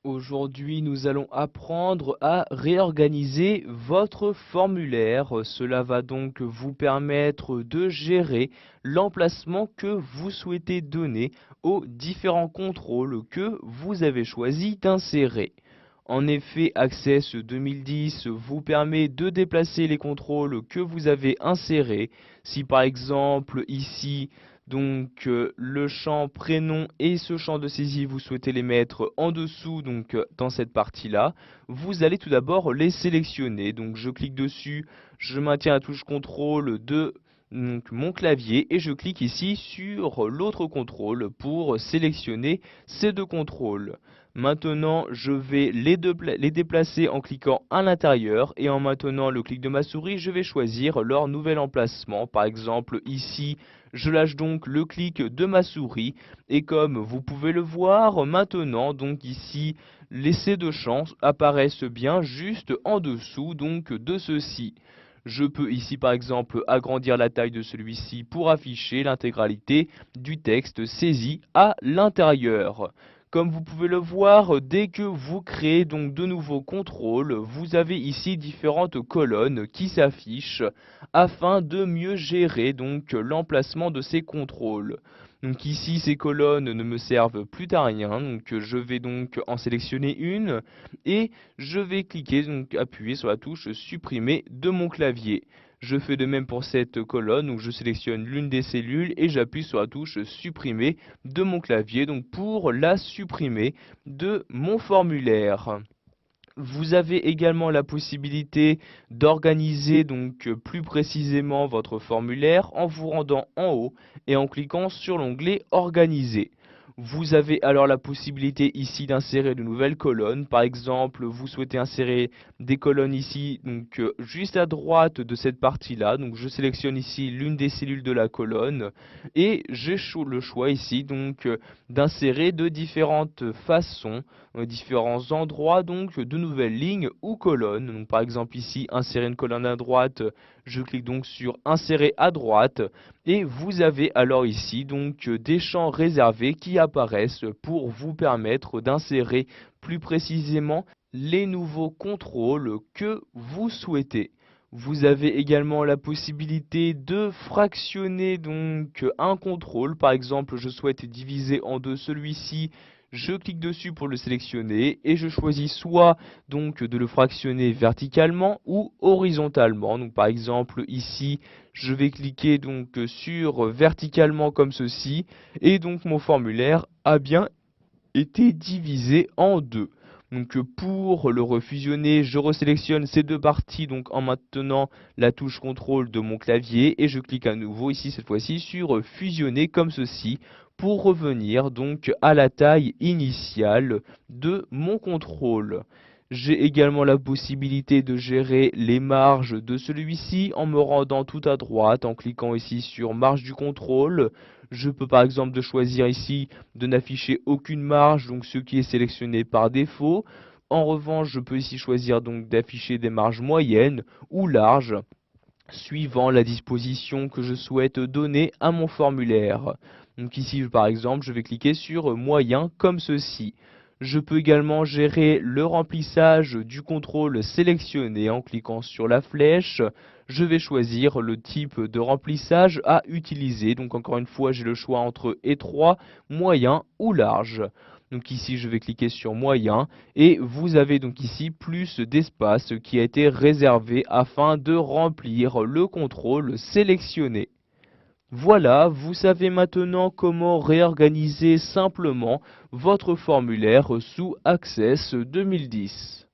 Aujourd'hui, nous allons apprendre à réorganiser votre formulaire. Cela va donc vous permettre de gérer l'emplacement que vous souhaitez donner aux différents contrôles que vous avez choisi d'insérer. En effet, Access 2010 vous permet de déplacer les contrôles que vous avez insérés. Si par exemple ici, le champ prénom et ce champ de saisie, vous souhaitez les mettre en dessous, dans cette partie-là, vous allez tout d'abord les sélectionner. Donc je clique dessus, je maintiens la touche contrôle de mon clavier et je clique ici sur l'autre contrôle pour sélectionner ces deux contrôles. Maintenant, je vais les déplacer en cliquant à l'intérieur et en maintenant le clic de ma souris, je vais choisir leur nouvel emplacement. Par exemple, ici, je lâche donc le clic de ma souris et comme vous pouvez le voir maintenant, donc ici, ces deux champs apparaissent bien juste en dessous donc de ceci. Je peux ici par exemple agrandir la taille de celui-ci pour afficher l'intégralité du texte saisi à l'intérieur. Comme vous pouvez le voir, dès que vous créez donc de nouveaux contrôles, vous avez ici différentes colonnes qui s'affichent afin de mieux gérer donc l'emplacement de ces contrôles. Donc ici, ces colonnes ne me servent plus à rien, donc je vais donc en sélectionner une et je vais cliquer, donc appuyer sur la touche supprimer de mon clavier. Je fais de même pour cette colonne, donc je sélectionne l'une des cellules et j'appuie sur la touche supprimer de mon clavier, donc pour la supprimer de mon formulaire. Vous avez également la possibilité d'organiser donc plus précisément votre formulaire en vous rendant en haut et en cliquant sur l'onglet Organiser. Vous avez alors la possibilité ici d'insérer de nouvelles colonnes. Par exemple, vous souhaitez insérer des colonnes ici, juste à droite de cette partie-là. Donc je sélectionne ici l'une des cellules de la colonne et j'ai le choix ici d'insérer de différentes façons, différents endroits donc de nouvelles lignes ou colonnes. Donc par exemple ici insérer une colonne à droite, je clique donc sur insérer à droite et vous avez alors ici des champs réservés qui apparaissent pour vous permettre d'insérer plus précisément les nouveaux contrôles que vous souhaitez. Vous avez également la possibilité de fractionner donc un contrôle. Par exemple, je souhaite diviser en deux celui-ci. Je clique dessus pour le sélectionner et je choisis soit donc de le fractionner verticalement ou horizontalement. Donc par exemple ici, je vais cliquer donc sur verticalement comme ceci et donc mon formulaire a bien été divisé en deux. Donc pour le refusionner, je resélectionne ces deux parties donc en maintenant la touche contrôle de mon clavier et je clique à nouveau ici cette fois-ci sur fusionner comme ceci pour revenir donc à la taille initiale de mon contrôle. J'ai également la possibilité de gérer les marges de celui-ci en me rendant tout à droite en cliquant ici sur marge du contrôle. Je peux par exemple choisir ici de n'afficher aucune marge, donc ce qui est sélectionné par défaut. En revanche, je peux ici choisir donc d'afficher des marges moyennes ou larges, suivant la disposition que je souhaite donner à mon formulaire. Donc ici, par exemple, je vais cliquer sur moyen comme ceci. Je peux également gérer le remplissage du contrôle sélectionné en cliquant sur la flèche. Je vais choisir le type de remplissage à utiliser. Donc encore une fois, j'ai le choix entre étroit, moyen ou large. Donc ici, je vais cliquer sur moyen et vous avez donc ici plus d'espace qui a été réservé afin de remplir le contrôle sélectionné. Voilà, vous savez maintenant comment réorganiser simplement votre formulaire sous Access 2010.